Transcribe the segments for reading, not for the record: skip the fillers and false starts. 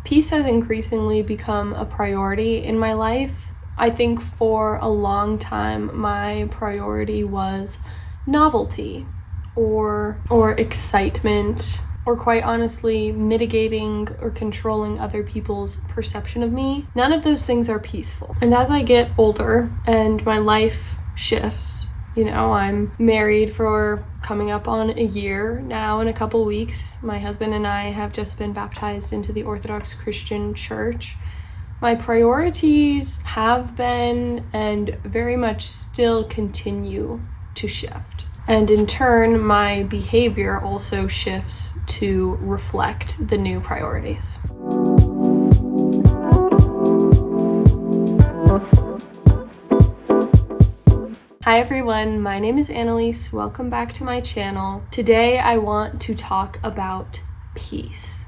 Peace has increasingly become a priority in my life. I think for a long time, my priority was novelty or excitement, or quite honestly, mitigating or controlling other people's perception of me. None of those things are peaceful. And as I get older and my life shifts, I'm married for coming up on a year now in a couple weeks. My husband and I have just been baptized into the Orthodox Christian Church. My priorities have been and very much still continue to shift. And in turn, my behavior also shifts to reflect the new priorities. Hi everyone, my name is Anelise. Welcome back to my channel. Today I want to talk about peace.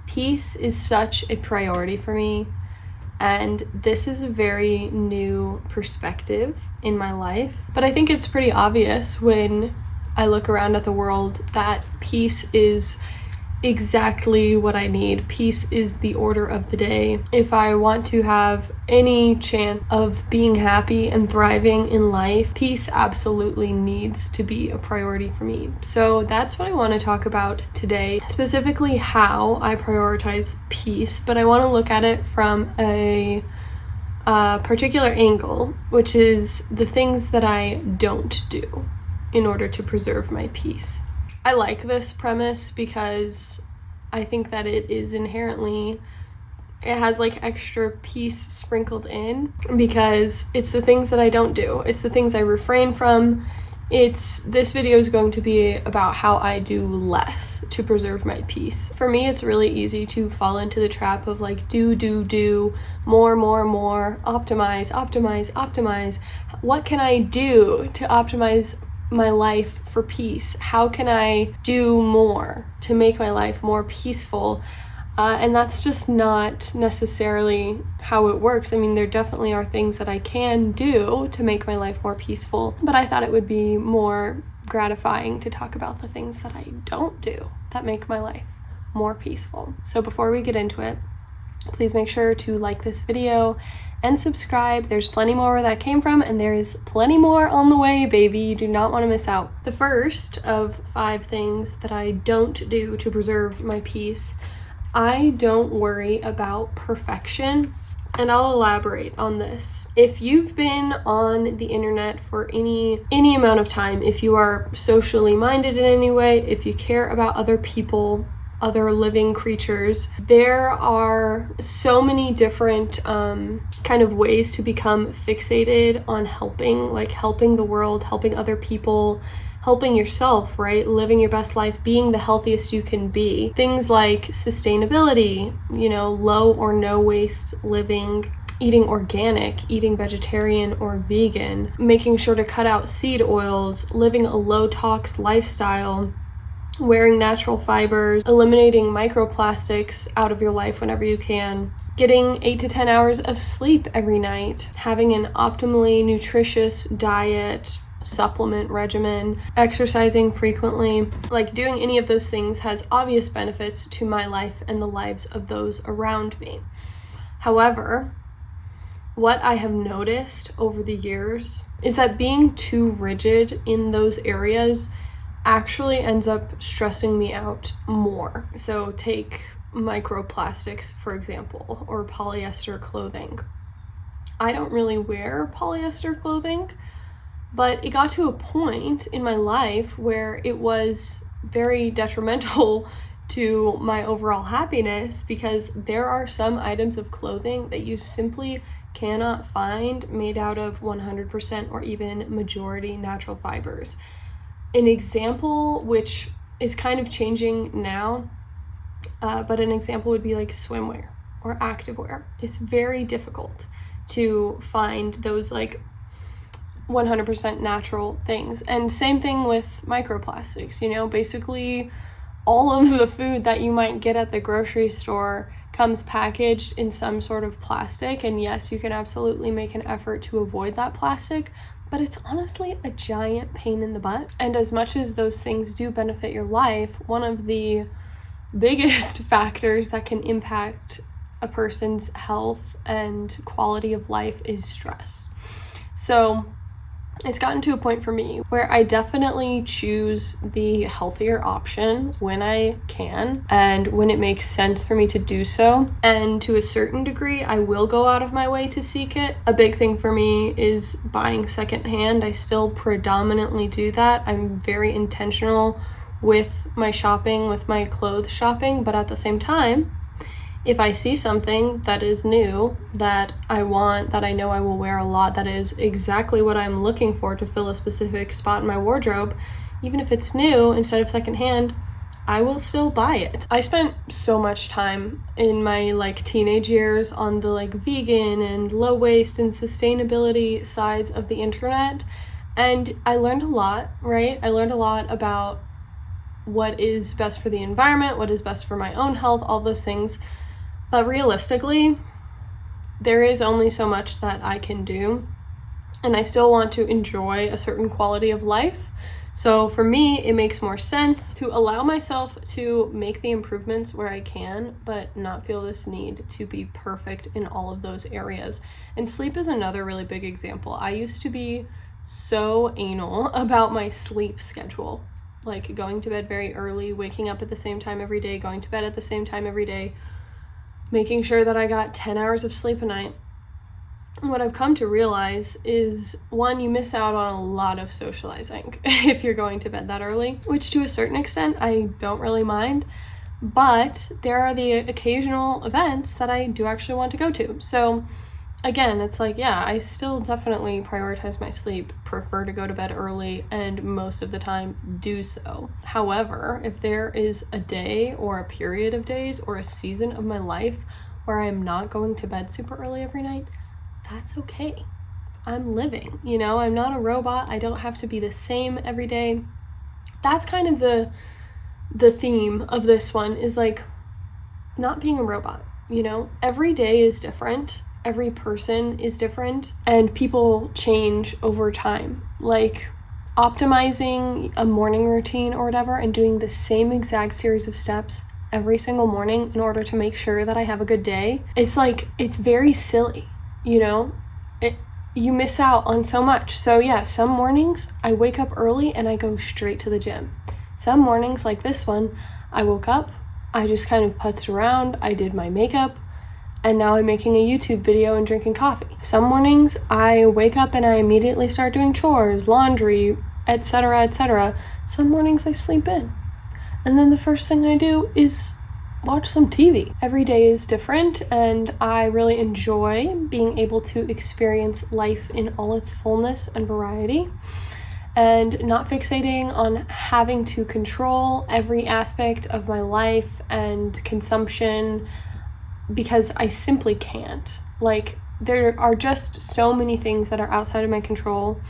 Peace is such a priority for me, and this is a very new perspective in my life. But I think it's pretty obvious when I look around at the world that peace is exactly what I need. Peace is the order of the day. If I want to have any chance of being happy and thriving in life, peace absolutely needs to be a priority for me. So that's what I want to talk about today, specifically how I prioritize peace, but I want to look at it from a particular angle, which is the things that I don't do in order to preserve my peace. I like this premise because I think that it has like extra peace sprinkled in, because it's the things that I don't do. It's the things I refrain from. This video is going to be about how I do less to preserve my peace. For me, it's really easy to fall into the trap of like do, more, optimize. What can I do to optimize my life for peace? How can I do more to make my life more peaceful? And that's just not necessarily how it works. I mean, there definitely are things that I can do to make my life more peaceful, but I thought it would be more gratifying to talk about the things that I don't do that make my life more peaceful. So before we get into it, please make sure to like this video and subscribe. There's plenty more where that came from, and there is plenty more on the way, baby. You do not want to miss out. The first of 5 things that I don't do to preserve my peace: I don't worry about perfection. And I'll elaborate on this. If you've been on the internet for any amount of time, if you are socially minded in any way, if you care about other people, other living creatures, there are so many different kind of ways to become fixated on helping the world, helping other people, helping yourself, right? Living your best life, being the healthiest you can be. Things like sustainability, low or no waste living, eating organic, eating vegetarian or vegan, making sure to cut out seed oils, living a low tox lifestyle, wearing natural fibers, eliminating microplastics out of your life whenever you can, getting 8 to 10 hours of sleep every night, having an optimally nutritious diet, supplement regimen, exercising frequently. Like, doing any of those things has obvious benefits to my life and the lives of those around me. However, what I have noticed over the years is that being too rigid in those areas actually ends up stressing me out more. So take microplastics, for example, or polyester clothing. I don't really wear polyester clothing, but it got to a point in my life where it was very detrimental to my overall happiness, because there are some items of clothing that you simply cannot find made out of 100% or even majority natural fibers. An example, which is kind of changing now, but an example would be like swimwear or activewear. It's very difficult to find those like 100% natural things. And same thing with microplastics. Basically all of the food that you might get at the grocery store comes packaged in some sort of plastic. And yes, you can absolutely make an effort to avoid that plastic, but it's honestly a giant pain in the butt. And as much as those things do benefit your life, one of the biggest factors that can impact a person's health and quality of life is stress. So it's gotten to a point for me where I definitely choose the healthier option when I can and when it makes sense for me to do so. And to a certain degree, I will go out of my way to seek it. A big thing for me is buying secondhand. I still predominantly do that. I'm very intentional with my shopping, with my clothes shopping, but at the same time, if I see something that is new, that I want, that I know I will wear a lot, that is exactly what I'm looking for to fill a specific spot in my wardrobe, even if it's new instead of secondhand, I will still buy it. I spent so much time in my teenage years on the vegan and low waste and sustainability sides of the internet, and I learned a lot, right? I learned a lot about what is best for the environment, what is best for my own health, all those things. But realistically, there is only so much that I can do, and I still want to enjoy a certain quality of life. So for me, it makes more sense to allow myself to make the improvements where I can, but not feel this need to be perfect in all of those areas. And sleep is another really big example. I used to be so anal about my sleep schedule, going to bed very early, waking up at the same time every day, going to bed at the same time every day, making sure that I got 10 hours of sleep a night. What I've come to realize is, one, you miss out on a lot of socializing if you're going to bed that early, which to a certain extent I don't really mind, but there are the occasional events that I do actually want to go to. So again, it's I still definitely prioritize my sleep, prefer to go to bed early, and most of the time do so. However, if there is a day or a period of days or a season of my life where I'm not going to bed super early every night, that's okay. I'm living, I'm not a robot. I don't have to be the same every day. That's kind of the theme of this one, is not being a robot, Every day is different. Every person is different, and people change over time. Optimizing a morning routine or whatever and doing the same exact series of steps every single morning in order to make sure that I have a good day, it's very silly, you miss out on so much. So yeah, some mornings I wake up early and I go straight to the gym. Some mornings, like this one, I woke up, I just kind of putzed around, I did my makeup, and now I'm making a YouTube video and drinking coffee. Some mornings I wake up and I immediately start doing chores, laundry, etc., etc. Some mornings I sleep in. And then the first thing I do is watch some TV. Every day is different, and I really enjoy being able to experience life in all its fullness and variety, and not fixating on having to control every aspect of my life and consumption, because I simply can't. There are just so many things that are outside of my control.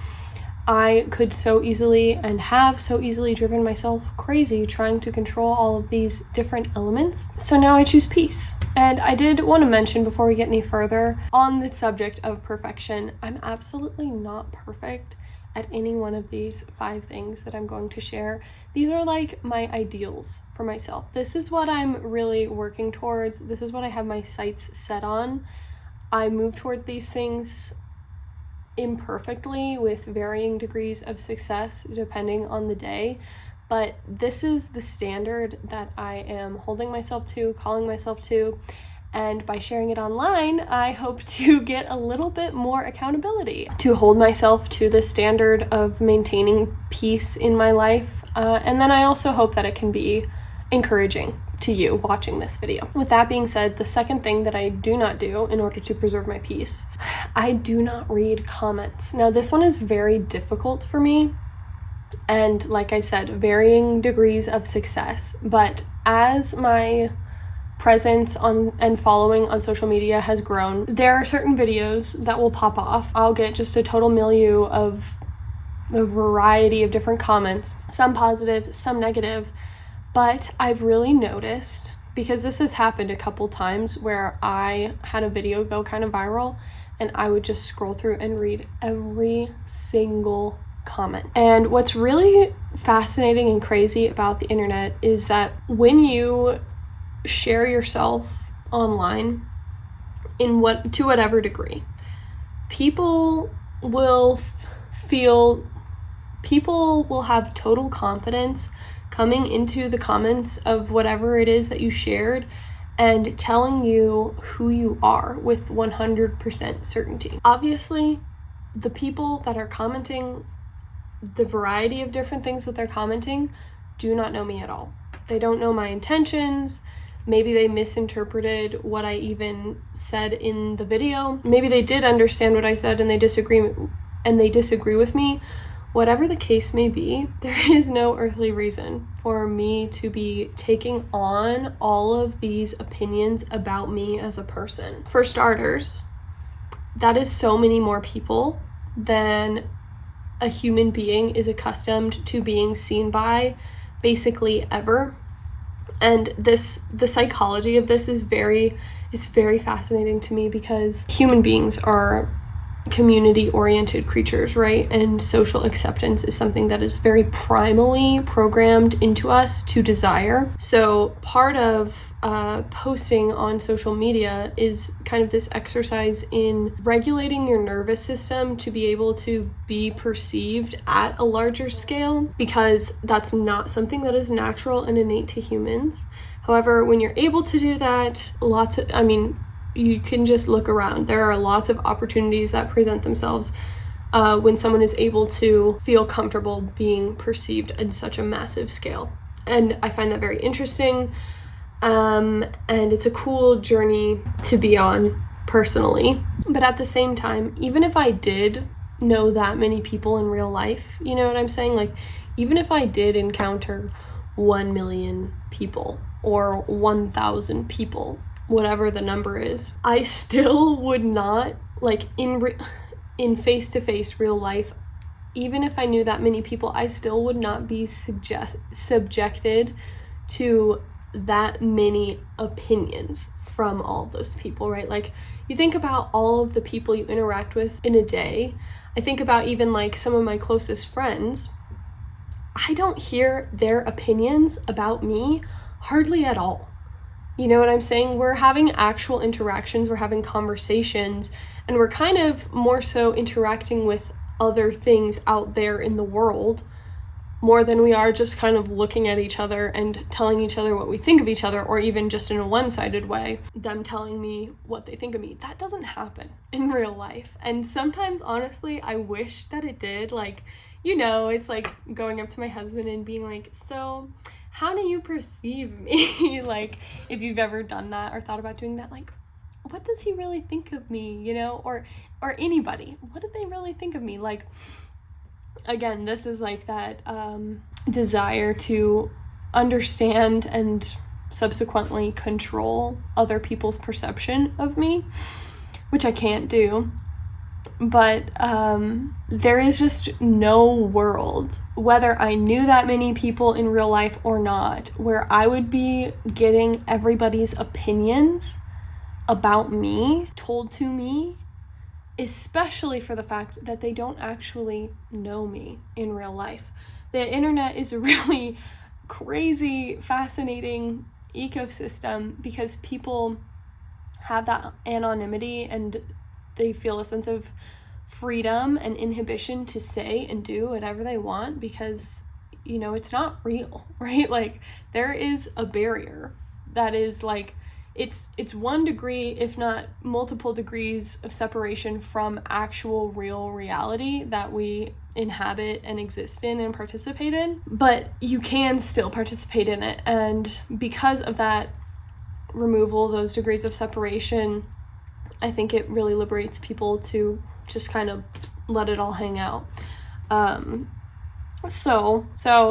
I could so easily and have so easily driven myself crazy trying to control all of these different elements. So now I choose peace. And I did want to mention, before we get any further on the subject of perfection, I'm absolutely not perfect at any one of these 5 things that I'm going to share. These are my ideals for myself. This is what I'm really working towards. This is what I have my sights set on. I move toward these things imperfectly with varying degrees of success depending on the day, but this is the standard that I am holding myself to, calling myself to, and by sharing it online, I hope to get a little bit more accountability to hold myself to the standard of maintaining peace in my life. And then I also hope that it can be encouraging to you watching this video. With that being said, the second thing that I do not do in order to preserve my peace, I do not read comments. Now, this one is very difficult for me, and like I said, varying degrees of success. But as my presence on and following on social media has grown, there are certain videos that will pop off. I'll get just a total milieu of a variety of different comments, some positive, some negative, but I've really noticed, because this has happened a couple times where I had a video go kind of viral and I would just scroll through and read every single comment. And what's really fascinating and crazy about the internet is that when you share yourself online to whatever degree, people will have total confidence coming into the comments of whatever it is that you shared and telling you who you are with 100% certainty. Obviously, the people that are commenting, the variety of different things that they're commenting, do not know me at all. They don't know my intentions. Maybe they misinterpreted what I even said in the video. Maybe they did understand what I said and they disagree with me. Whatever the case may be, there is no earthly reason for me to be taking on all of these opinions about me as a person. For starters, that is so many more people than a human being is accustomed to being seen by, basically ever. And the psychology of this is very fascinating to me, because human beings are community-oriented creatures, right? And social acceptance is something that is very primally programmed into us to desire. So part of posting on social media is kind of this exercise in regulating your nervous system to be able to be perceived at a larger scale, because that's not something that is natural and innate to humans. However, when you're able to do that, you can just look around. There are lots of opportunities that present themselves when someone is able to feel comfortable being perceived at such a massive scale. And I find that very interesting. And it's a cool journey to be on personally. But at the same time, even if I did know that many people in real life, you know what I'm saying? Like, even if I did encounter 1 million people or 1,000 people, whatever the number is, I still would not, like, in face-to-face real life, even if I knew that many people, I still would not be subjected to that many opinions from all those people, right? Like, you think about all of the people you interact with in a day. I think about even like some of my closest friends. I don't hear their opinions about me hardly at all. You know what I'm saying? We're having actual interactions, we're having conversations, and we're kind of more so interacting with other things out there in the world more than we are just kind of looking at each other and telling each other what we think of each other, or even just in a one-sided way, them telling me what they think of me. That doesn't happen in real life. And sometimes, honestly, I wish that it did. Like, you know, it's like going up to my husband and being like, so how do you perceive me? Like, if you've ever done that or thought about doing that, like, what does he really think of me, you know? Or anybody, what did they really think of me? Like, again, this is like that desire to understand and subsequently control other people's perception of me, which I can't do. But there is just no world, whether I knew that many people in real life or not, where I would be getting everybody's opinions about me told to me, especially for the fact that they don't actually know me in real life. The internet is a really crazy, fascinating ecosystem because people have that anonymity and they feel a sense of freedom and inhibition to say and do whatever they want because, you know, it's not real, right? Like, there is a barrier that is like, it's 1 degree, if not multiple degrees of separation from actual real reality that we inhabit and exist in and participate in, but you can still participate in it. And because of that removal, those degrees of separation, I think it really liberates people to just kind of let it all hang out. So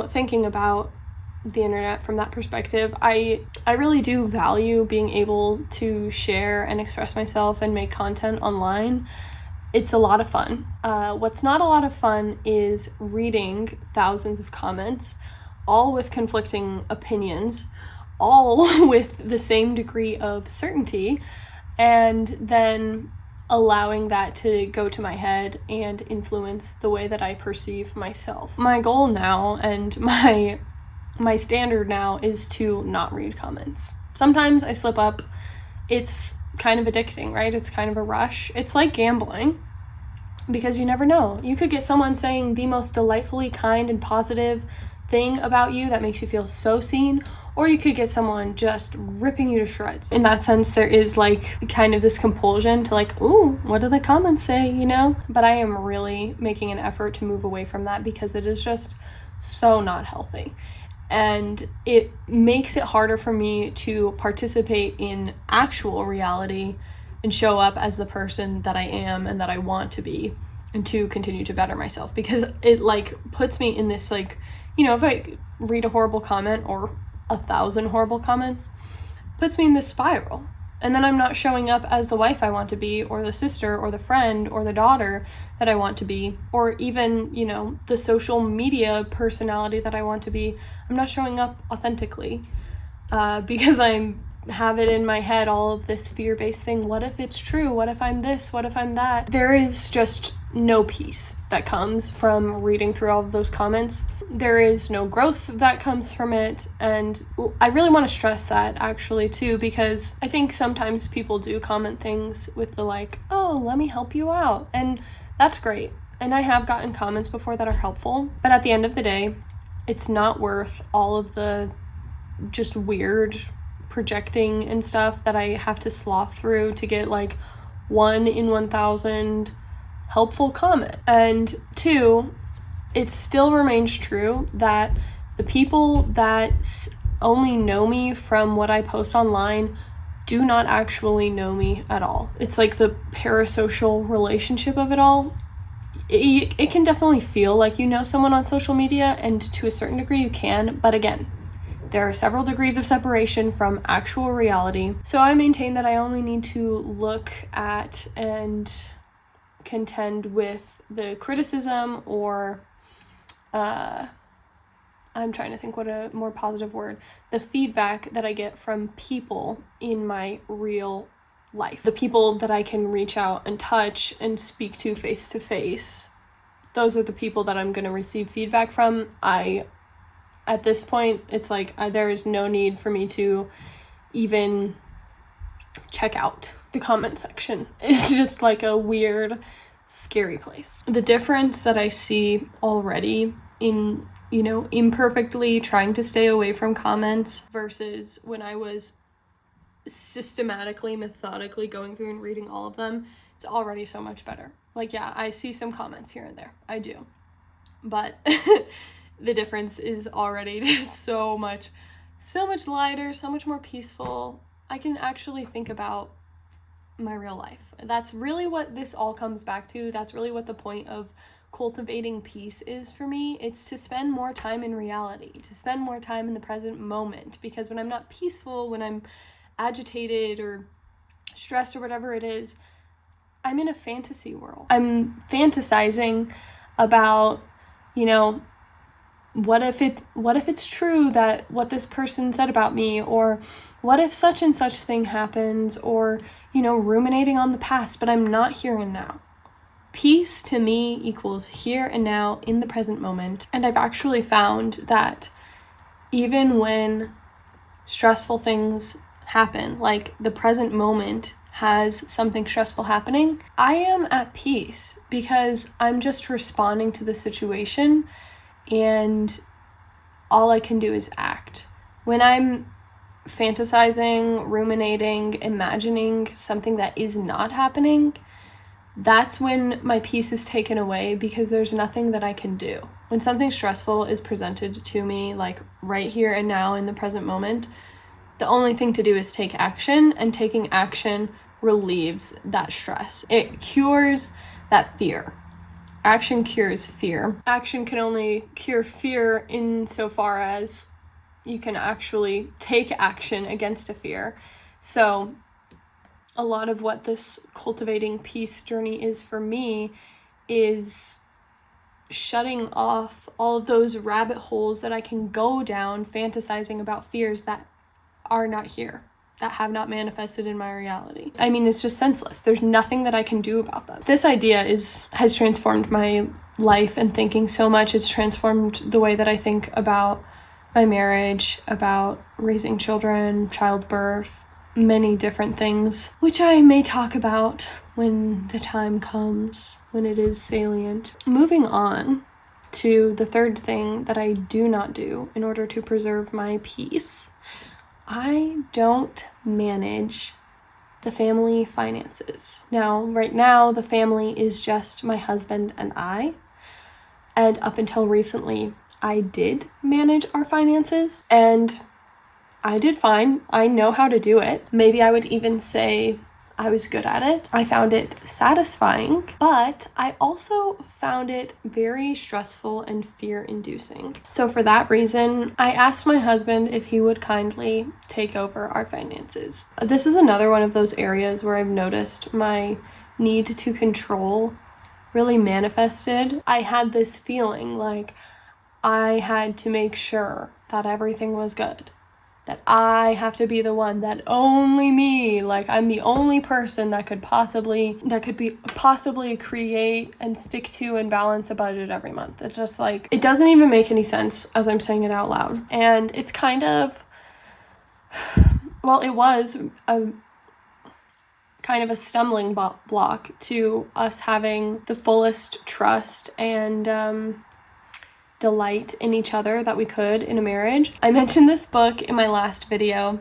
thinking about the internet from that perspective, I really do value being able to share and express myself and make content online. It's a lot of fun. What's not a lot of fun is reading thousands of comments, all with conflicting opinions, all with the same degree of certainty, and then allowing that to go to my head and influence the way that I perceive myself. My goal now and my my standard now is to not read comments. Sometimes I slip up. It's kind of addicting, right? It's kind of a rush. It's like gambling, because you never know. You could get someone saying the most delightfully kind and positive thing about you that makes you feel so seen, or you could get someone just ripping you to shreds. In that sense, there is like kind of this compulsion to like, ooh, what do the comments say, you know? But I am really making an effort to move away from that, because it is just so not healthy. And it makes it harder for me to participate in actual reality and show up as the person that I am and that I want to be, and to continue to better myself, because it like puts me in this like, you know, if I read a horrible comment or 1,000 horrible comments, puts me in this spiral. And then I'm not showing up as the wife I want to be, or the sister, or the friend, or the daughter that I want to be, or even, you know, the social media personality that I want to be. I'm not showing up authentically because I have it in my head, all of this fear-based thing. What if it's true? What if I'm this? What if I'm that? There is just no peace that comes from reading through all of those comments. There is no growth that comes from it. And I really want to stress that actually too, because I think sometimes people do comment things with the like, oh, let me help you out. And that's great. And I have gotten comments before that are helpful. But at the end of the day, it's not worth all of the just weird projecting and stuff that I have to slough through to get like 1 in 1,000 helpful comment. And 2, it still remains true that the people that only know me from what I post online do not actually know me at all. It's like the parasocial relationship of it all. It can definitely feel like you know someone on social media, and to a certain degree you can, but again, there are several degrees of separation from actual reality. So I maintain that I only need to look at and contend with the criticism, or I'm trying to think what a more positive word, the feedback that I get from people in my real life. The people that I can reach out and touch and speak to face to face. Those are the people that I'm going to receive feedback from. At this point, it's like there is no need for me to even check out the comment section. It's just like a weird, scary place. The difference that I see already in, you know, imperfectly trying to stay away from comments versus when I was systematically, methodically going through and reading all of them, it's already so much better. Like, yeah, I see some comments here and there. I do. But the difference is already just so much lighter, so much more peaceful. I can actually think about my real life. That's really what this all comes back to. That's really what the point of cultivating peace is for me. It's to spend more time in reality, to spend more time in the present moment, because when I'm not peaceful, when I'm agitated or stressed or whatever it is, I'm in a fantasy world. I'm fantasizing about, you know, what if it's true that what this person said about me, or what if such and such thing happens, or, you know, ruminating on the past, but I'm not here and now. Peace to me equals here and now in the present moment. And I've actually found that even when stressful things happen, like the present moment has something stressful happening, I am at peace because I'm just responding to the situation, and all I can do is act. When I'm fantasizing, ruminating, imagining something that is not happening, that's when my peace is taken away, because there's nothing that I can do. When something stressful is presented to me, like right here and now in the present moment, the only thing to do is take action, and taking action relieves that stress. It cures that fear. Action cures fear. Action can only cure fear insofar as you can actually take action against a fear. So a lot of what this cultivating peace journey is for me is shutting off all of those rabbit holes that I can go down fantasizing about fears that are not here, that have not manifested in my reality. I mean, it's just senseless. There's nothing that I can do about them. This idea has transformed my life and thinking so much. It's transformed the way that I think about my marriage, about raising children, childbirth, many different things, which I may talk about when the time comes, when it is salient. Moving on to the third thing that I do not do in order to preserve my peace. I don't manage the family finances. Now, right now, the family is just my husband and I. And up until recently, I did manage our finances, and I did fine. I know how to do it. Maybe I would even say I was good at it. I found it satisfying, but I also found it very stressful and fear-inducing. So for that reason, I asked my husband if he would kindly take over our finances. This is another one of those areas where I've noticed my need to control really manifested. I had this feeling like I had to make sure that everything was good. That I have to be the one, that only me, like I'm the only person that could possibly create and stick to and balance a budget every month. It's just like, it doesn't even make any sense as I'm saying it out loud. And it's kind of, well, it was a kind of a stumbling block to us having the fullest trust and delight in each other that we could in a marriage. I mentioned this book in my last video,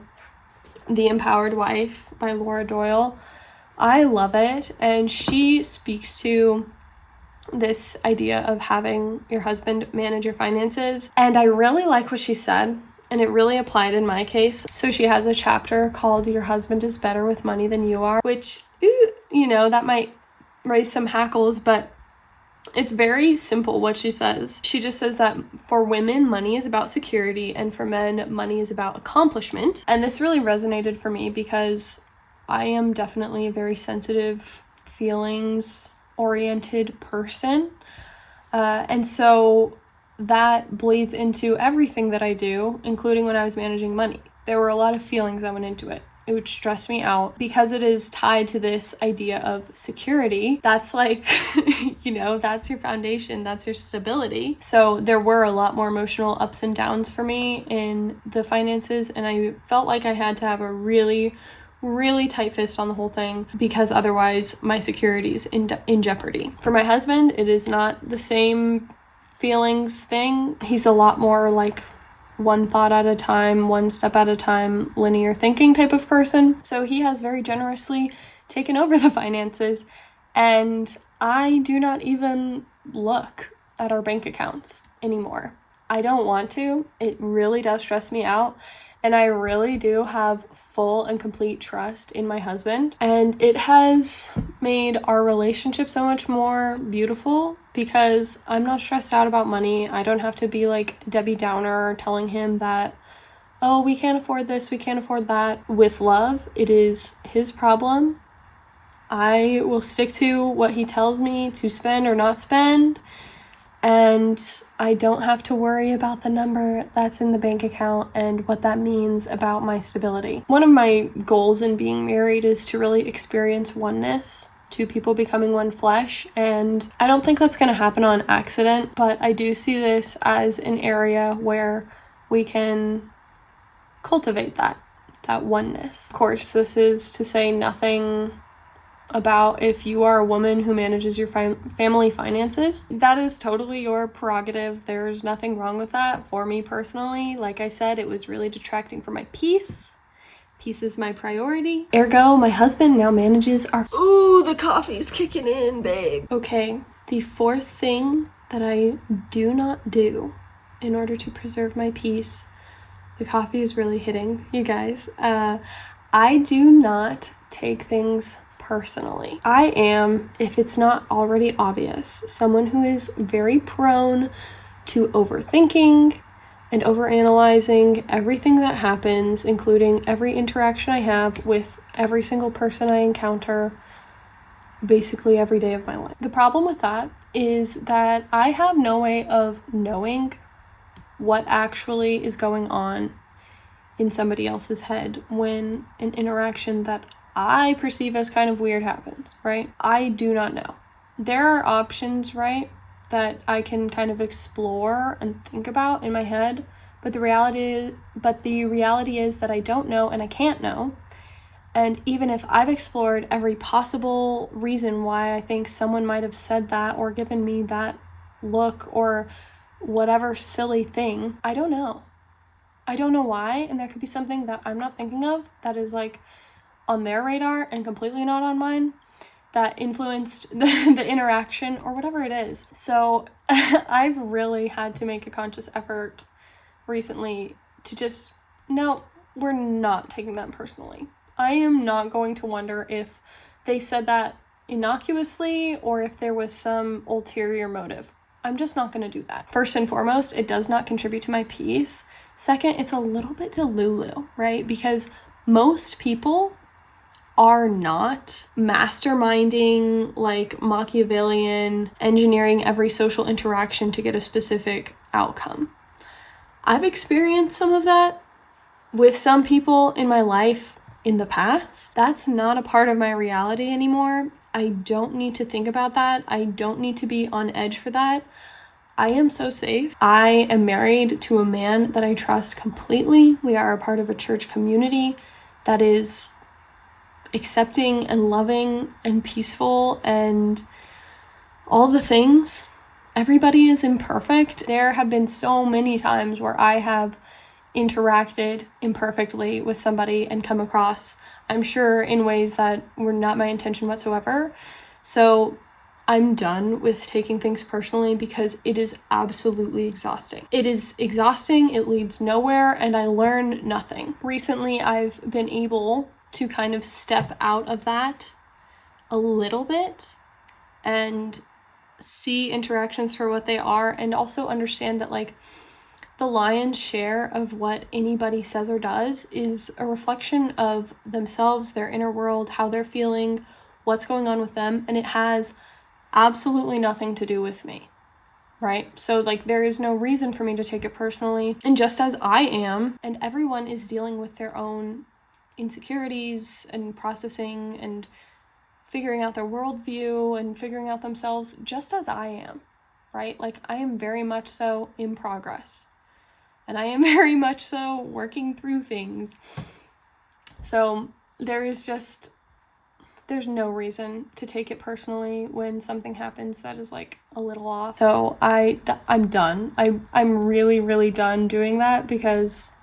The Empowered Wife by Laura Doyle. I love it, and she speaks to this idea of having your husband manage your finances, and I really like what she said, and it really applied in my case. So she has a chapter called Your Husband is Better with Money Than You Are, which, that might raise some hackles, but it's very simple what she says. She just says that for women, money is about security, and for men, money is about accomplishment. And this really resonated for me because I am definitely a very sensitive, feelings-oriented person. And so that bleeds into everything that I do, including when I was managing money. There were a lot of feelings that went into it. It would stress me out because it is tied to this idea of security. That's like, that's your foundation, that's your stability. So there were a lot more emotional ups and downs for me in the finances, and I felt like I had to have a really, really tight fist on the whole thing because otherwise my security is in jeopardy. For my husband, it is not the same feelings thing. He's a lot more like one thought at a time, one step at a time, linear thinking type of person. So he has very generously taken over the finances, and I do not even look at our bank accounts anymore. I don't want to. It really does stress me out. And I really do have full and complete trust in my husband. And it has made our relationship so much more beautiful because I'm not stressed out about money. I don't have to be like Debbie Downer telling him that, oh, we can't afford this, we can't afford that. With love, it is his problem. I will stick to what he tells me to spend or not spend. And I don't have to worry about the number that's in the bank account and what that means about my stability. One of my goals in being married is to really experience oneness, two people becoming one flesh, and I don't think that's going to happen on accident, but I do see this as an area where we can cultivate that oneness. Of course, this is to say nothing about if you are a woman who manages your family finances. That is totally your prerogative. There's nothing wrong with that. For me personally, like I said, it was really detracting from my peace. Peace is my priority. Ergo, my husband now manages our... Ooh, the coffee's kicking in, babe. Okay, the fourth thing that I do not do in order to preserve my peace, the coffee is really hitting, you guys. I do not take things personally. I am, if it's not already obvious, someone who is very prone to overthinking and overanalyzing everything that happens, including every interaction I have with every single person I encounter basically every day of my life. The problem with that is that I have no way of knowing what actually is going on in somebody else's head when an interaction that I perceive as kind of weird happens, right? I do not know. There are options, right, that I can kind of explore and think about in my head, But the reality is that I don't know and I can't know. And even if I've explored every possible reason why I think someone might have said that or given me that look or whatever silly thing, I don't know. I don't know why, and that could be something that I'm not thinking of that is like on their radar and completely not on mine, that influenced the interaction or whatever it is. So I've really had to make a conscious effort recently to just, no, we're not taking that personally. I am not going to wonder if they said that innocuously or if there was some ulterior motive. I'm just not going to do that. First and foremost, it does not contribute to my peace. Second, it's a little bit delulu, right? Because most people are not masterminding, like Machiavellian, engineering every social interaction to get a specific outcome. I've experienced some of that with some people in my life in the past. That's not a part of my reality anymore. I don't need to think about that. I don't need to be on edge for that. I am so safe. I am married to a man that I trust completely. We are a part of a church community that is accepting and loving and peaceful and all the things. Everybody is imperfect. There have been so many times where I have interacted imperfectly with somebody and come across, I'm sure, in ways that were not my intention whatsoever. So I'm done with taking things personally because it is absolutely exhausting. It is exhausting, it leads nowhere, and I learn nothing. Recently, I've been able to kind of step out of that a little bit and see interactions for what they are, and also understand that like the lion's share of what anybody says or does is a reflection of themselves, their inner world, how they're feeling, what's going on with them, and it has absolutely nothing to do with me, right? So like there is no reason for me to take it personally. And just as I am, and everyone is dealing with their own insecurities and processing and figuring out their worldview and figuring out themselves, just as I am, right? Like I am very much so in progress. And I am very much so working through things. So there's no reason to take it personally when something happens that is like a little off. So I'm done. I'm really, really done doing that because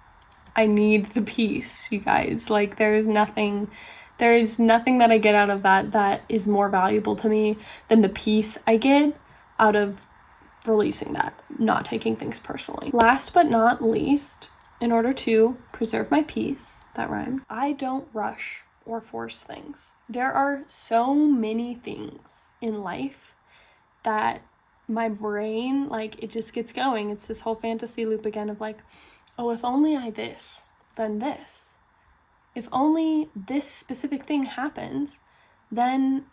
I need the peace, you guys. Like there's nothing that I get out of that is more valuable to me than the peace I get out of releasing that, not taking things personally. Last but not least, in order to preserve my peace, that rhymed, I don't rush or force things. There are so many things in life that my brain, like, it just gets going. It's this whole fantasy loop again of like, oh, if only I this, then this. If only this specific thing happens, then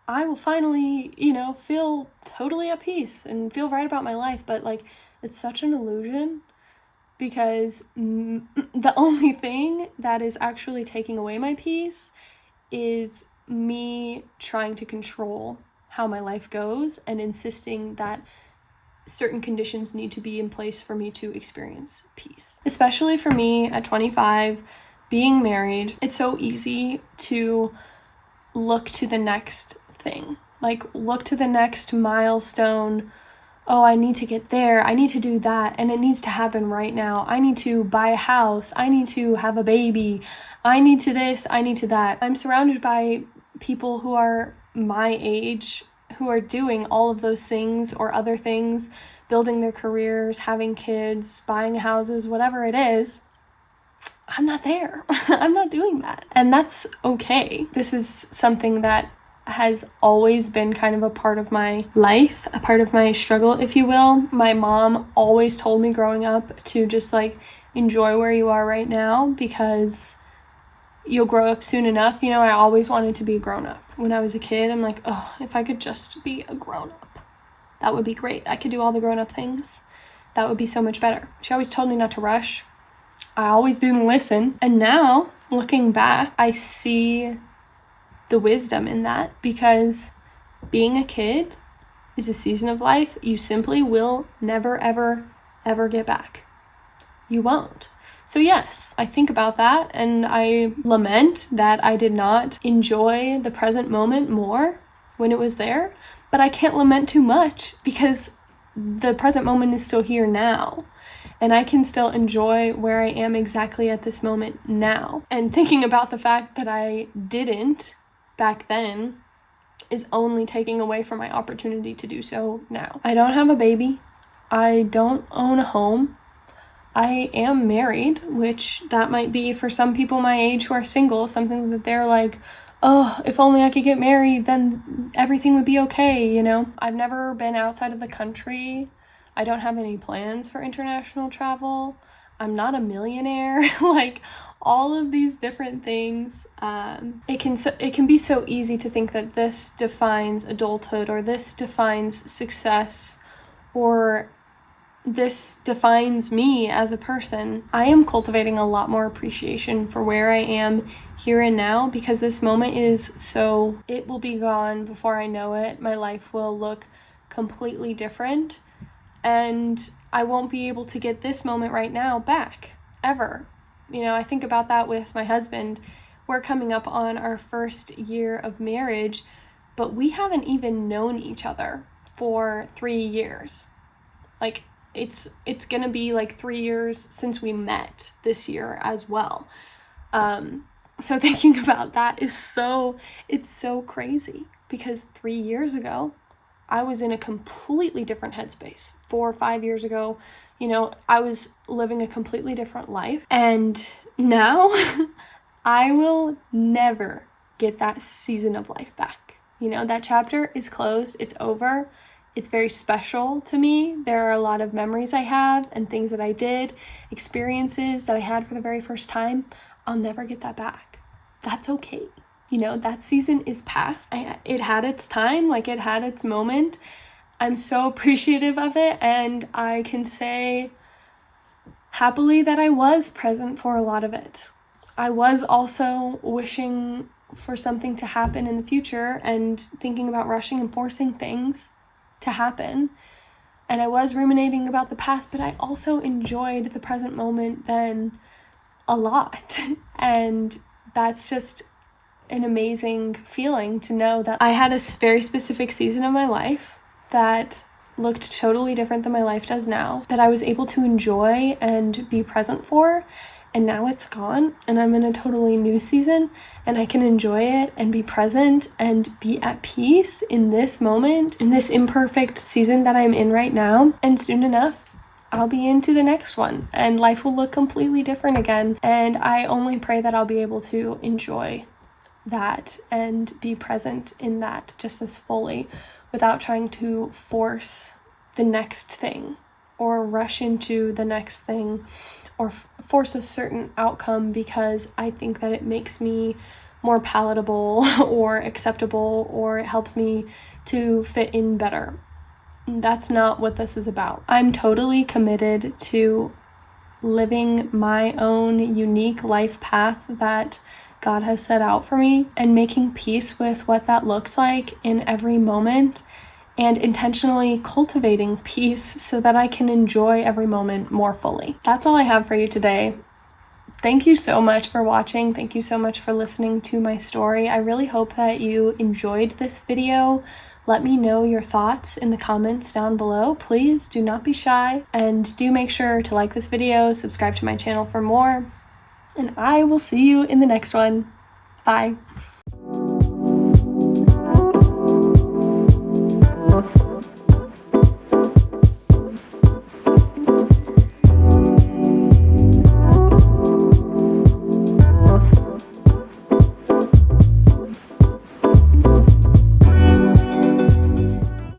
I will finally, feel totally at peace and feel right about my life. But like, it's such an illusion because the only thing that is actually taking away my peace is me trying to control how my life goes and insisting that certain conditions need to be in place for me to experience peace. Especially for me at 25, being married, it's so easy to look to the next thing, like look to the next milestone. Oh, I need to get there, I need to do that, and it needs to happen right now. I need to buy a house, I need to have a baby, I need to this, I need to that. I'm surrounded by people who are my age, who are doing all of those things or other things, building their careers, having kids, buying houses, whatever it is. I'm not there. I'm not doing that. And that's okay. This is something that has always been kind of a part of my life, a part of my struggle, if you will. My mom always told me growing up to just like enjoy where you are right now because you'll grow up soon enough. I always wanted to be a grown up. When I was a kid, I'm like, oh, if I could just be a grown up, that would be great. I could do all the grown up things. That would be so much better. She always told me not to rush. I always didn't listen. And now, looking back, I see the wisdom in that because being a kid is a season of life you simply will never, ever, ever get back. you won't. So yes, I think about that and I lament that I did not enjoy the present moment more when it was there, but I can't lament too much because the present moment is still here now. And I can still enjoy where I am exactly at this moment now. And thinking about the fact that I didn't back then is only taking away from my opportunity to do so now. I don't have a baby. I don't own a home. I am married, which that might be for some people my age who are single, something that they're like, oh, if only I could get married, then everything would be okay, you know? I've never been outside of the country. I don't have any plans for international travel. I'm not a millionaire. Like, all of these different things. It can be so easy to think that this defines adulthood, or this defines success, or this defines me as a person. I am cultivating a lot more appreciation for where I am here and now, because this moment it will be gone before I know it. My life will look completely different, and I won't be able to get this moment right now back, ever. You know, I think about that with my husband. We're coming up on our first year of marriage, but we haven't even known each other for 3 years. Like, it's gonna be like 3 years since we met this year as well. So thinking about that it's so crazy, because 3 years ago, I was in a completely different headspace. 4 or 5 years ago, you know, I was living a completely different life. And now I will never get that season of life back. You know, that chapter is closed. It's over. It's very special to me. There are a lot of memories I have and things that I did, experiences that I had for the very first time. I'll never get that back. That's okay. You know, that season is past. It had its time, like it had its moment. I'm so appreciative of it, and I can say happily that I was present for a lot of it. I was also wishing for something to happen in the future and thinking about rushing and forcing things to happen. And I was ruminating about the past, but I also enjoyed the present moment then a lot. And that's just an amazing feeling to know that I had a very specific season of my life that looked totally different than my life does now, that I was able to enjoy and be present for. And now it's gone, and I'm in a totally new season, and I can enjoy it and be present and be at peace in this moment, in this imperfect season that I'm in right now. And soon enough, I'll be into the next one, and life will look completely different again. And I only pray that I'll be able to enjoy that and be present in that just as fully, without trying to force the next thing or rush into the next thing, or force a certain outcome because I think that it makes me more palatable or acceptable, or it helps me to fit in better. That's not what this is about. I'm totally committed to living my own unique life path that God has set out for me, and making peace with what that looks like in every moment, and intentionally cultivating peace so that I can enjoy every moment more fully. That's all I have for you today. Thank you so much for watching. Thank you so much for listening to my story. I really hope that you enjoyed this video. Let me know your thoughts in the comments down below. Please do not be shy, and do make sure to like this video, subscribe to my channel for more, and I will see you in the next one. Bye.